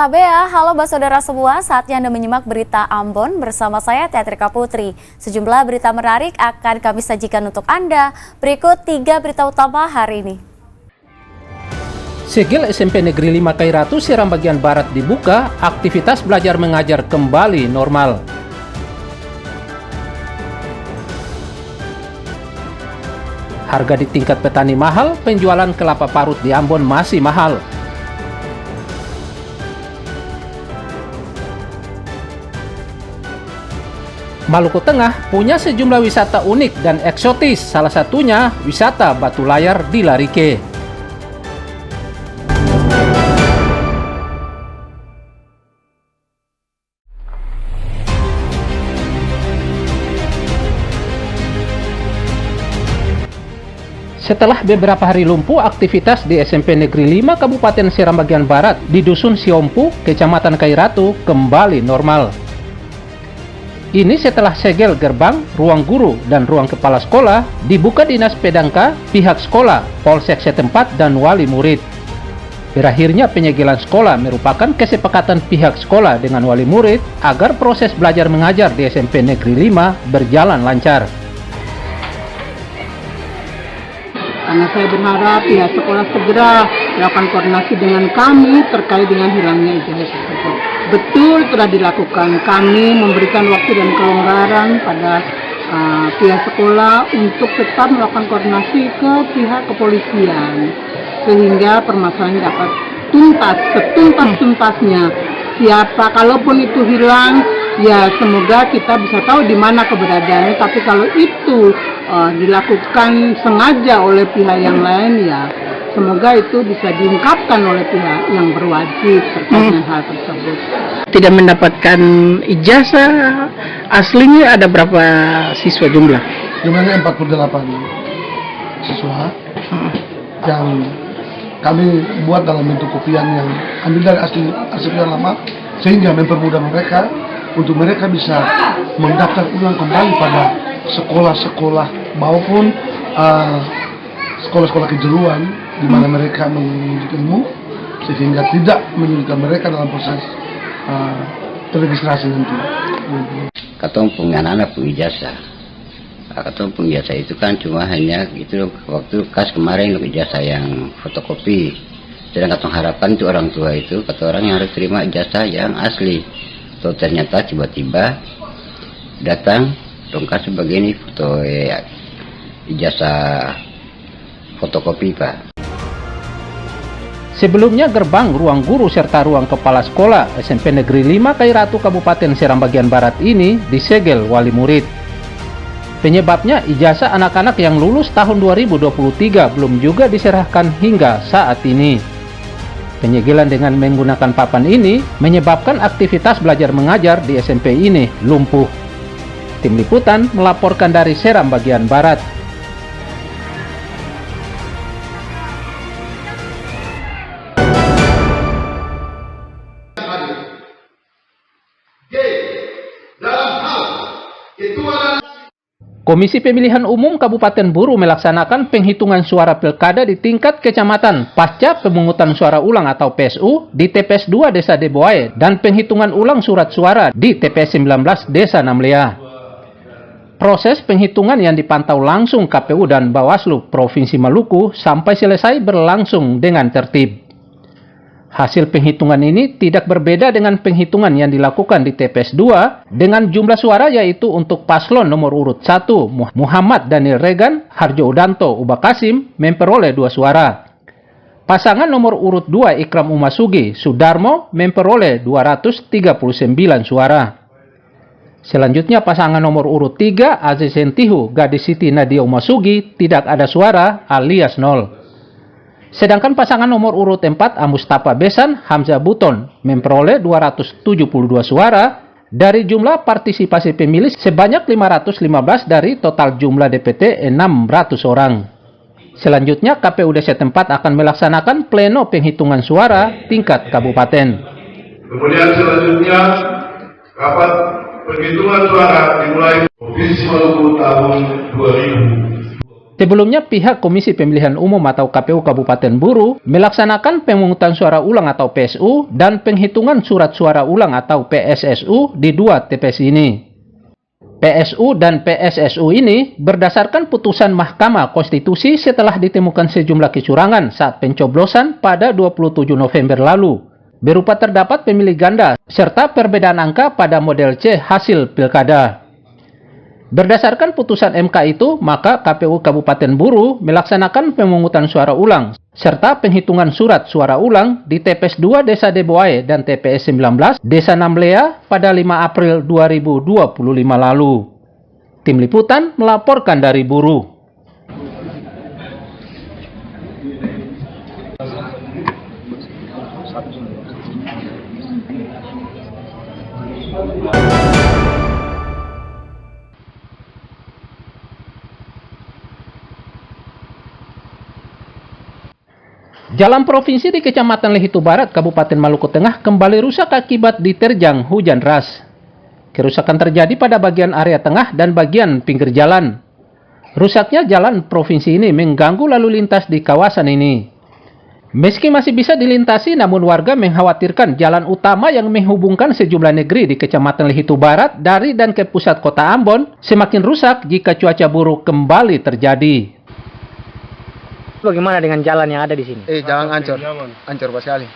Tabea, halo saudara semua, saatnya Anda menyimak berita Ambon bersama saya Teatrika Putri. Sejumlah berita menarik akan kami sajikan untuk Anda. Berikut 3 berita utama hari ini. Segel SMP Negeri 5 Kairatu Seram bagian Barat dibuka, aktivitas belajar mengajar kembali normal. Harga di tingkat petani mahal, penjualan kelapa parut di Ambon masih mahal. Maluku Tengah punya sejumlah wisata unik dan eksotis, salah satunya wisata batu layar di Larike. Setelah beberapa hari lumpuh, aktivitas di SMP Negeri 5 Kabupaten Seram bagian Barat di Dusun Siompu, Kecamatan Kairatu kembali normal. Ini setelah segel gerbang, ruang guru, dan ruang kepala sekolah dibuka Dinas Pedangka, pihak sekolah, polsek setempat, dan wali murid. Berakhirnya penyegelan sekolah merupakan kesepakatan pihak sekolah dengan wali murid agar proses belajar mengajar di SMP Negeri 5 berjalan lancar. Karena saya berharap pihak sekolah segera melakukan koordinasi dengan kami terkait dengan hilangnya ijazah tersebut. Betul telah dilakukan, kami memberikan waktu dan kelonggaran pada pihak sekolah untuk tetap melakukan koordinasi ke pihak kepolisian sehingga permasalahan dapat tuntas, setuntas-tuntasnya. Siapa, kalaupun itu hilang, ya semoga kita bisa tahu di mana keberadaannya. Tapi kalau itu dilakukan sengaja oleh pihak yang lain, ya semoga itu bisa diungkapkan oleh pihak yang berwajib terkait dengan hal tersebut. Tidak mendapatkan ijazah, aslinya ada berapa siswa jumlah? Jumlahnya 48 siswa yang kami buat dalam bentuk kopian yang ambil dari asli yang lama, sehingga mempermudah mereka untuk mereka bisa mendaftar ulang kembali pada sekolah-sekolah maupun sekolah-sekolah kejuruan di mana mereka menuntut ilmu, sehingga tidak menyulitkan mereka dalam proses terregistrasi nanti. Katong punya anak pun ijazah. Katong pun ijazah itu kan cuma hanya gitu waktu kas kemarin ijazah yang fotokopi. Sedang katong harapan itu orang tua itu kata orang yang harus terima ijazah yang asli. Atau ternyata tiba-tiba datang dongkas sebagai ini foto ijazah fotokopi, Pak. Sebelumnya gerbang, ruang guru, serta ruang kepala sekolah SMP Negeri 5 Kairatu Kabupaten Seram bagian Barat ini disegel wali murid. Penyebabnya ijazah anak-anak yang lulus tahun 2023 belum juga diserahkan hingga saat ini. Penyegelan dengan menggunakan papan ini menyebabkan aktivitas belajar mengajar di SMP ini lumpuh. Tim Liputan melaporkan dari Seram bagian Barat. Komisi Pemilihan Umum Kabupaten Buru melaksanakan penghitungan suara pilkada di tingkat kecamatan pasca pemungutan suara ulang atau PSU di TPS 2 Desa Deboae dan penghitungan ulang surat suara di TPS 19 Desa Namlea. Proses penghitungan yang dipantau langsung KPU dan Bawaslu Provinsi Maluku sampai selesai berlangsung dengan tertib. Hasil penghitungan ini tidak berbeda dengan penghitungan yang dilakukan di TPS 2 dengan jumlah suara yaitu untuk paslon nomor urut 1 Muhammad Daniel Regan Harjo Udanto Uba Kasim memperoleh 2 suara. Pasangan nomor urut 2 Ikram Umasugi Sudarmo memperoleh 239 suara. Selanjutnya pasangan nomor urut 3 Aziz Sentihu Gadis Siti Nadia Umasugi tidak ada suara alias 0. Sedangkan pasangan nomor urut 4 Mustafa Besan Hamzah Buton memperoleh 272 suara dari jumlah partisipasi pemilih sebanyak 515 dari total jumlah DPT 600 orang. Selanjutnya KPUD setempat akan melaksanakan pleno penghitungan suara tingkat kabupaten. Kemudian selanjutnya rapat penghitungan suara dimulai Provinsi Maluku tahun 2000. Sebelumnya, pihak Komisi Pemilihan Umum atau KPU Kabupaten Buru melaksanakan pemungutan suara ulang atau PSU dan penghitungan surat suara ulang atau PSSU di 2 TPS ini. PSU dan PSSU ini berdasarkan putusan Mahkamah Konstitusi setelah ditemukan sejumlah kecurangan saat pencoblosan pada 27 November lalu, berupa terdapat pemilih ganda serta perbedaan angka pada model C hasil pilkada. Berdasarkan putusan MK itu, maka KPU Kabupaten Buru melaksanakan pemungutan suara ulang serta penghitungan surat suara ulang di TPS 2 Desa Deboae dan TPS 19 Desa Namlea pada 5 April 2025 lalu. Tim Liputan melaporkan dari Buru. Jalan provinsi di Kecamatan Lehitu Barat, Kabupaten Maluku Tengah kembali rusak akibat diterjang hujan deras. Kerusakan terjadi pada bagian area tengah dan bagian pinggir jalan. Rusaknya jalan provinsi ini mengganggu lalu lintas di kawasan ini. Meski masih bisa dilintasi, namun warga mengkhawatirkan jalan utama yang menghubungkan sejumlah negeri di Kecamatan Lehitu Barat dari dan ke pusat kota Ambon semakin rusak jika cuaca buruk kembali terjadi. Bagaimana dengan jalan yang ada di sini? Jalan ancur sekali.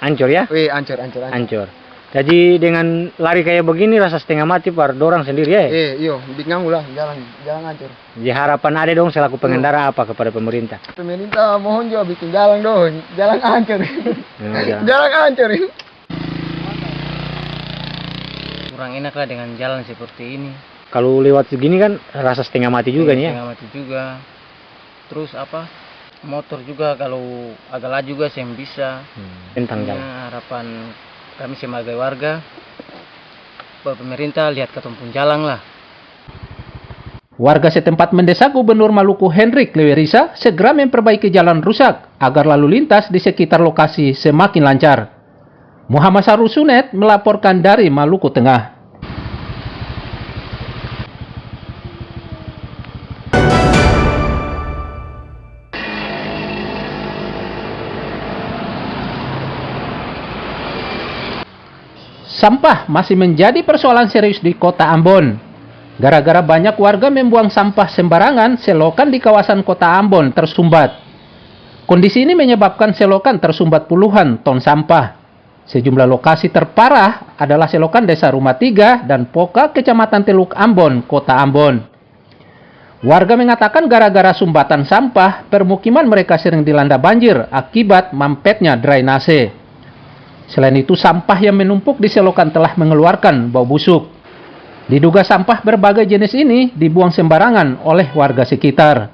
Ancur ya? Ancur. Ancur. Jadi dengan lari kayak begini rasa setengah mati par dorang sendiri ya? Iyo, bingung lah jalan ancur. Jadi harapan ada dong selaku pengendara apa kepada pemerintah? Pemerintah mohon juga bikin jalan dong, jalan ancur. Jalan ancur. Kurang enak lah dengan jalan seperti ini. Kalau lewat segini kan rasa setengah mati juga nih ya? Setengah mati juga. Terus motor juga kalau agak laju juga saya bisa. Tentang jalan. Harapan kami sebagai warga, pemerintah lihat ketumpun jalan lah. Warga setempat mendesak Gubernur Maluku Hendrik Lewerisa segera memperbaiki jalan rusak agar lalu lintas di sekitar lokasi semakin lancar. Muhammad Sarul Sunet melaporkan dari Maluku Tengah. Sampah masih menjadi persoalan serius di kota Ambon. Gara-gara banyak warga membuang sampah sembarangan, selokan di kawasan kota Ambon tersumbat. Kondisi ini menyebabkan selokan tersumbat puluhan ton sampah. Sejumlah lokasi terparah adalah selokan Desa Rumah Tiga dan Poka, Kecamatan Teluk Ambon, kota Ambon. Warga mengatakan gara-gara sumbatan sampah, permukiman mereka sering dilanda banjir akibat mampetnya drainase. Selain itu, sampah yang menumpuk di selokan telah mengeluarkan bau busuk. Diduga sampah berbagai jenis ini dibuang sembarangan oleh warga sekitar.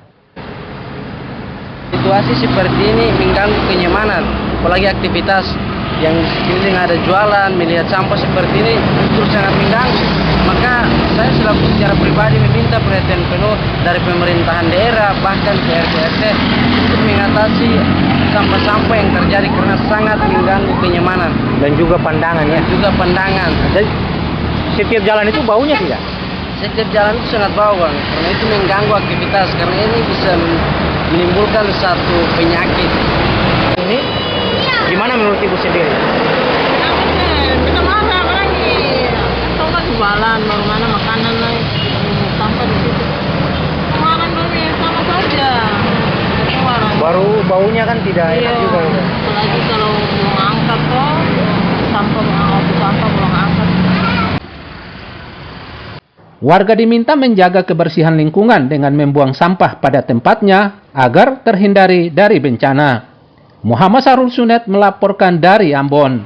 Situasi seperti ini mengganggu kenyamanan, apalagi aktivitas yang sekeliling ada jualan, melihat sampah seperti ini justru sangat mengganggu. Maka saya selaku secara pribadi meminta perhatian penuh dari pemerintahan daerah, bahkan ke RT untuk mengatasi sampah-sampah yang terjadi karena sangat mengganggu kenyamanan Dan juga pandangan ya? juga pandangan. Jadi setiap jalan itu baunya tidak? Setiap jalan itu sangat bau, Bang, karena itu mengganggu aktivitas, karena ini bisa menimbulkan satu penyakit. Ini gimana menurut Ibu sendiri? Kita marah lagi. Atau kan jualan, mana makanan lagi, sampah di situ. Makan dulu ya, sama saja. Baru baunya kan tidak enak juga. Ya. Apalagi kalau buang angkat toh, sampah buang angkat. Warga diminta menjaga kebersihan lingkungan dengan membuang sampah pada tempatnya agar terhindari dari bencana. Muhammad Sarul Sunet melaporkan dari Ambon.